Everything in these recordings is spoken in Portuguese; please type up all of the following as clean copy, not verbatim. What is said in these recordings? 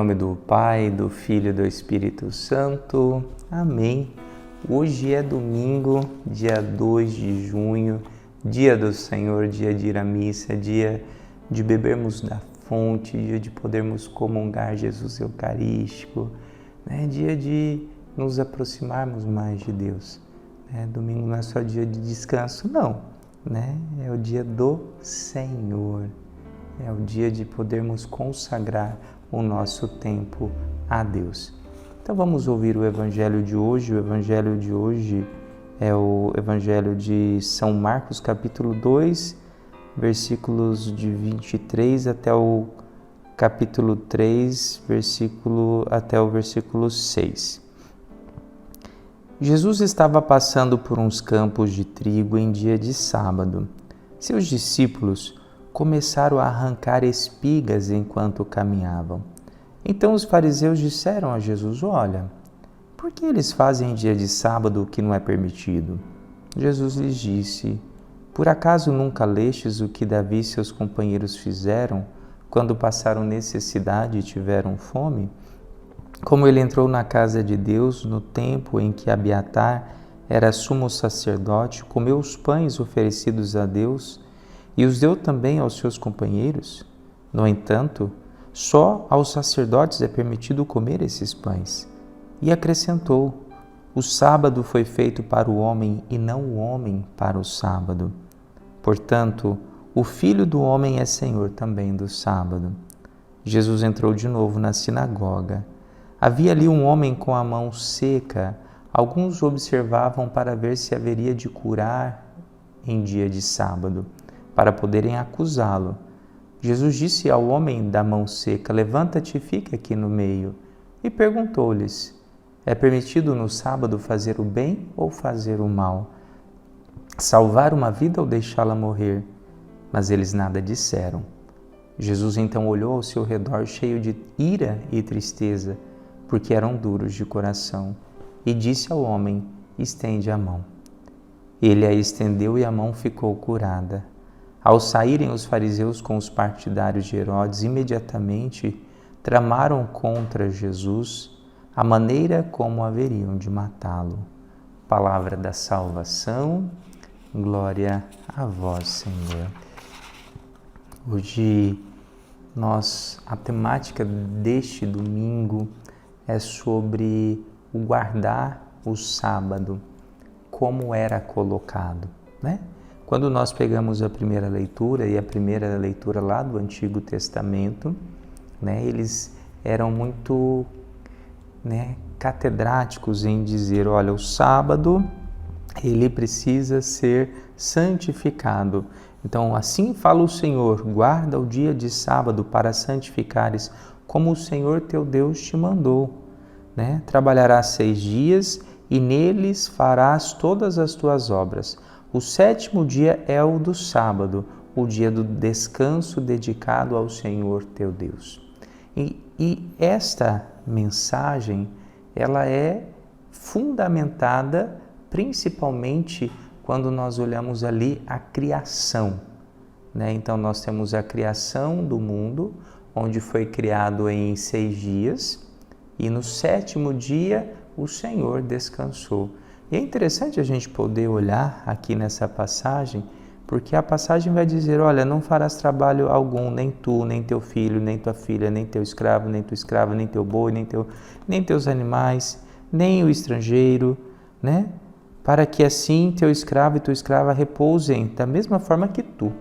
nome do Pai, do Filho e do Espírito Santo. Amém. Hoje é domingo, dia 2 de junho, dia do Senhor, dia de ir à missa, dia de bebermos da fonte, dia de podermos comungar Jesus Eucarístico, dia de nos aproximarmos mais de Deus. Domingo não é só dia de descanso, não. É o dia do Senhor. É o dia de podermos consagrar o nosso tempo a Deus. Então vamos ouvir o Evangelho de hoje. O Evangelho de hoje é o Evangelho de São Marcos, capítulo 2, versículos de 23 até o capítulo 3, até o versículo 6. Jesus estava passando por uns campos de trigo em dia de sábado. Seus discípulos começaram a arrancar espigas enquanto caminhavam. Então os fariseus disseram a Jesus: olha, por que eles fazem em dia de sábado o que não é permitido? Jesus lhes disse: por acaso nunca lestes o que Davi e seus companheiros fizeram quando passaram necessidade e tiveram fome? Como ele entrou na casa de Deus no tempo em que Abiatar era sumo sacerdote, comeu os pães oferecidos a Deus e os deu também aos seus companheiros. No entanto, só aos sacerdotes é permitido comer esses pães. E acrescentou: o sábado foi feito para o homem e não o homem para o sábado. Portanto, o Filho do Homem é Senhor também do sábado. Jesus entrou de novo na sinagoga. Havia ali um homem com a mão seca. Alguns observavam para ver se haveria de curar em dia de sábado, para poderem acusá-lo. Jesus disse ao homem da mão seca: levanta-te e fica aqui no meio. E perguntou-lhes: é permitido no sábado fazer o bem ou fazer o mal? Salvar uma vida ou deixá-la morrer? Mas eles nada disseram. Jesus então olhou ao seu redor cheio de ira e tristeza, porque eram duros de coração, e disse ao homem: estende a mão. Ele a estendeu e a mão ficou curada. Ao saírem os fariseus com os partidários de Herodes, imediatamente tramaram contra Jesus a maneira como haveriam de matá-lo. Palavra da salvação, glória a vós, Senhor. Hoje a temática deste domingo é sobre o guardar o sábado, como era colocado, Quando nós pegamos a primeira leitura, e a primeira leitura lá do Antigo Testamento, eles eram muito catedráticos em dizer: olha, o sábado ele precisa ser santificado. Então, assim fala o Senhor: guarda o dia de sábado para santificares, como o Senhor teu Deus te mandou. Trabalharás 6 dias e neles farás todas as tuas obras. O 7º dia é o do sábado, o dia do descanso dedicado ao Senhor teu Deus. E esta mensagem, ela é fundamentada principalmente quando nós olhamos ali a criação. Então nós temos a criação do mundo, onde foi criado em 6 dias, e no 7º dia o Senhor descansou. E é interessante a gente poder olhar aqui nessa passagem, porque a passagem vai dizer: olha, não farás trabalho algum, nem tu, nem teu filho, nem tua filha, nem teu escravo, nem tua escrava, nem teu boi, nem teus animais, nem o estrangeiro, para que assim teu escravo e tua escrava repousem da mesma forma que tu.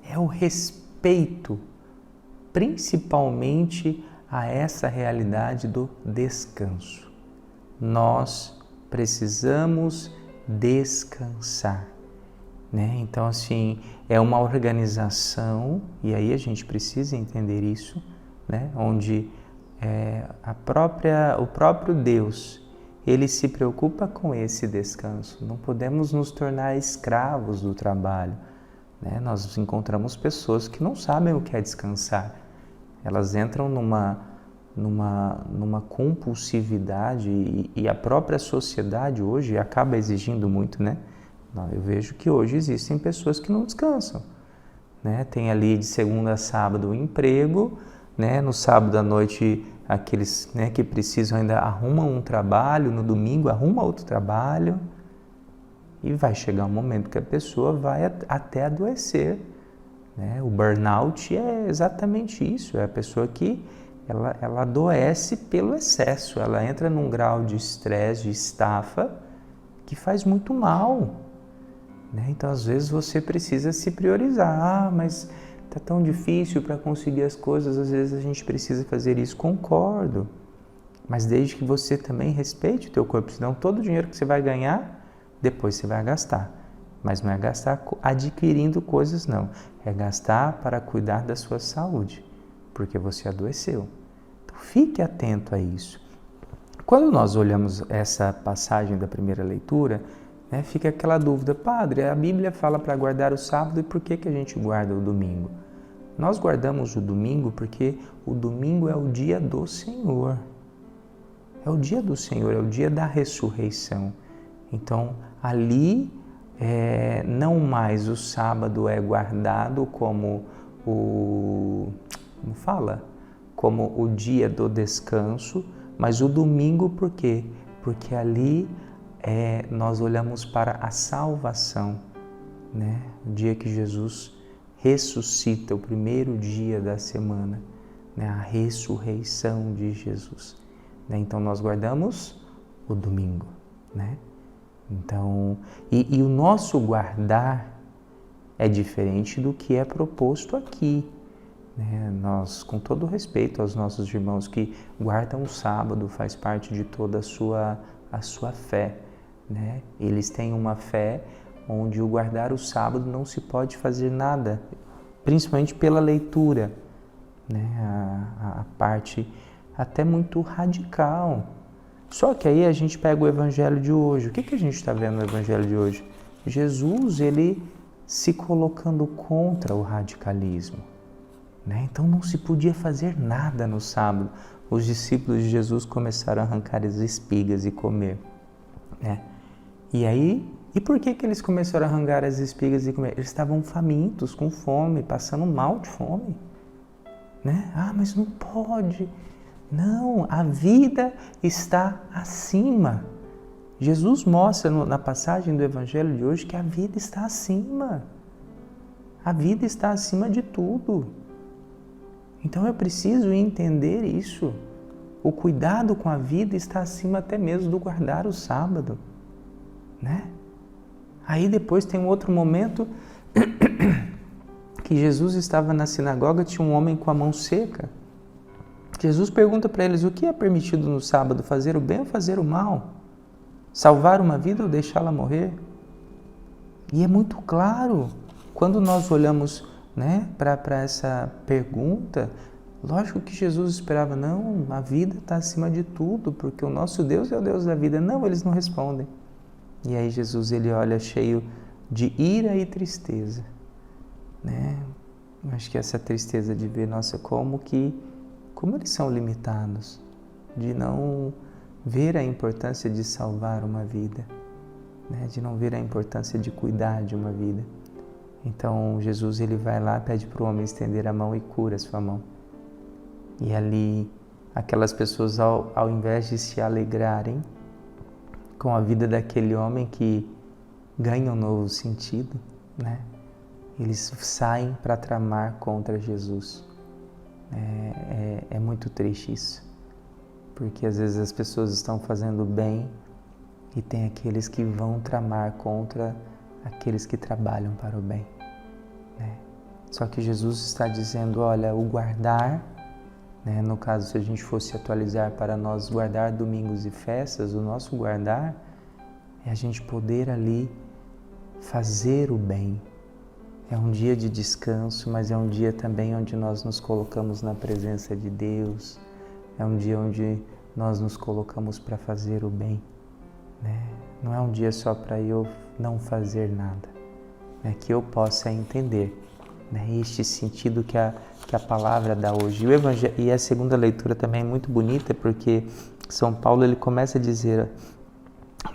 É o respeito, principalmente a essa realidade do descanso. Nós precisamos descansar, Então, assim, é uma organização, e aí a gente precisa entender isso, onde o próprio Deus, ele se preocupa com esse descanso. Não podemos nos tornar escravos do trabalho, Nós encontramos pessoas que não sabem o que é descansar. Elas entram numa compulsividade e a própria sociedade hoje acaba exigindo muito, Eu vejo que hoje existem pessoas que não descansam, Tem ali de segunda a sábado o emprego, né? No sábado à noite, aqueles, né, que precisam ainda arrumam um trabalho, no domingo arruma outro trabalho. E vai chegar um momento que a pessoa vai até adoecer, né? O burnout é exatamente isso, é a pessoa que ela adoece pelo excesso, ela entra num grau de estresse, de estafa, que faz muito mal, né? Então, às vezes, você precisa se priorizar. Mas tá tão difícil para conseguir as coisas, às vezes a gente precisa fazer isso, concordo. Mas desde que você também respeite o teu corpo, senão todo o dinheiro que você vai ganhar, depois você vai gastar. Mas não é gastar adquirindo coisas, não. É gastar para cuidar da sua saúde, porque você adoeceu. Então, fique atento a isso. Quando nós olhamos essa passagem da primeira leitura, né, fica aquela dúvida: padre, a Bíblia fala para guardar o sábado, e por que a gente guarda o domingo? Nós guardamos o domingo porque o domingo é o dia do Senhor. É o dia do Senhor, é o dia da ressurreição. Então, ali, não mais o sábado é guardado como como o dia do descanso, mas o domingo por quê? Porque ali nós olhamos para a salvação, né? O dia que Jesus ressuscita, o primeiro dia da semana, né? A ressurreição de Jesus, né? Então nós guardamos o domingo, né? Então, e o nosso guardar é diferente do que é proposto aqui, né? Nós, com todo respeito aos nossos irmãos que guardam o sábado, faz parte de toda a sua fé, né? Eles têm uma fé onde o guardar o sábado não se pode fazer nada, principalmente pela leitura, né? A parte até muito radical. Só que aí a gente pega o evangelho de hoje. O que a gente está vendo no evangelho de hoje? Jesus, ele se colocando contra o radicalismo, né? Então não se podia fazer nada no sábado. Os discípulos de Jesus começaram a arrancar as espigas e comer, né? E aí, e por que eles começaram a arrancar as espigas e comer? Eles estavam famintos, com fome, passando mal de fome, né? Ah, mas não pode. Não, a vida está acima. Jesus mostra na passagem do Evangelho de hoje que a vida está acima. A vida está acima de tudo. Então eu preciso entender isso. O cuidado com a vida está acima até mesmo do guardar o sábado, né? Aí depois tem um outro momento que Jesus estava na sinagoga, tinha um homem com a mão seca. Jesus pergunta para eles: o que é permitido no sábado, fazer o bem ou fazer o mal? Salvar uma vida ou deixá-la morrer? E é muito claro, quando nós olhamos, né, para essa pergunta, lógico que Jesus esperava: não, a vida está acima de tudo, porque o nosso Deus é o Deus da vida. Não, eles não respondem. E aí Jesus, ele olha cheio de ira e tristeza, né? Acho que essa tristeza de ver, nossa, como eles são limitados, de não ver a importância de salvar uma vida, né? De não ver a importância de cuidar de uma vida. Então Jesus, ele vai lá, pede para o homem estender a mão e cura a sua mão. E ali, aquelas pessoas, ao invés de se alegrarem com a vida daquele homem que ganha um novo sentido, né? Eles saem para tramar contra Jesus. É muito triste isso, porque às vezes as pessoas estão fazendo bem e tem aqueles que vão tramar contra aqueles que trabalham para o bem, né? Só que Jesus está dizendo: olha, o guardar, né, no caso, se a gente fosse atualizar para nós guardar domingos e festas, o nosso guardar é a gente poder ali fazer o bem. É um dia de descanso, mas é um dia também onde nós nos colocamos na presença de Deus. É um dia onde nós nos colocamos para fazer o bem, né? Não é um dia só para eu não fazer nada, né? Que eu possa entender, né, este sentido que a palavra dá hoje. E a segunda leitura também é muito bonita, porque São Paulo, ele começa a dizer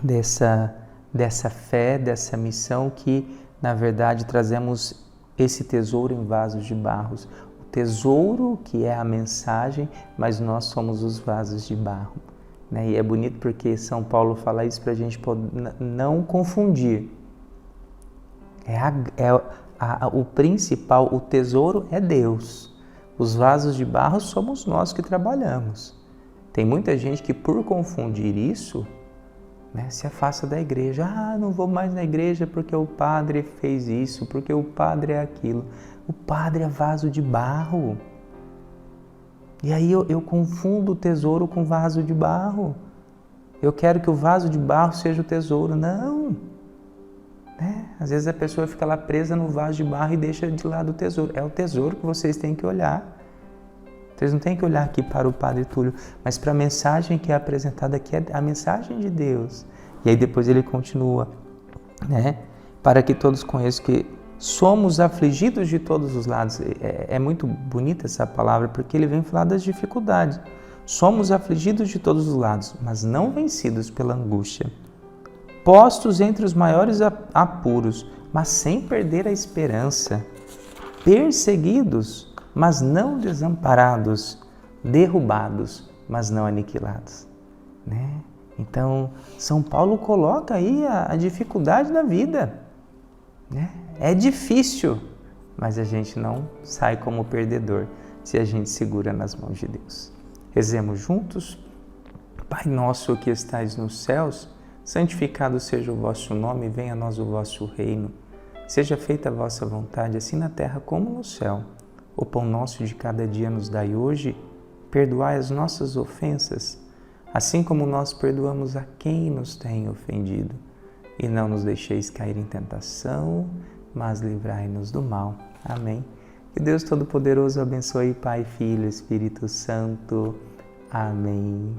dessa fé, dessa missão que, na verdade, trazemos esse tesouro em vasos de barros. tesouro, que é a mensagem, mas nós somos os vasos de barro. Né? E é bonito porque São Paulo fala isso para a gente não confundir. O principal, o tesouro é Deus. Os vasos de barro somos nós que trabalhamos. Tem muita gente que, por confundir isso, né, se afasta da igreja. Não vou mais na igreja porque o padre fez isso, porque o padre é aquilo. O padre é vaso de barro. E aí eu confundo o tesouro com vaso de barro. Eu quero que o vaso de barro seja o tesouro. Não! Né? Às vezes a pessoa fica lá presa no vaso de barro e deixa de lado o tesouro. É o tesouro que vocês têm que olhar. Vocês não têm que olhar aqui para o Padre Túlio, mas para a mensagem que é apresentada aqui, é a mensagem de Deus. E aí depois ele continua, né? Para que todos conheçam que somos afligidos de todos os lados. É muito bonita essa palavra, porque ele vem falar das dificuldades. Somos afligidos de todos os lados, mas não vencidos pela angústia. Postos entre os maiores apuros, mas sem perder a esperança. Perseguidos, mas não desamparados. Derrubados, mas não aniquilados. Né? Então, São Paulo coloca aí a dificuldade da vida. Né? É difícil, mas a gente não sai como perdedor se a gente segura nas mãos de Deus. Rezemos juntos. Pai nosso que estais nos céus, santificado seja o vosso nome, venha a nós o vosso reino. Seja feita a vossa vontade, assim na terra como no céu. O pão nosso de cada dia nos dai hoje, perdoai as nossas ofensas, assim como nós perdoamos a quem nos tem ofendido. E não nos deixeis cair em tentação, mas livrai-nos do mal. Amém. Que Deus Todo-Poderoso abençoe Pai, Filho e Espírito Santo. Amém.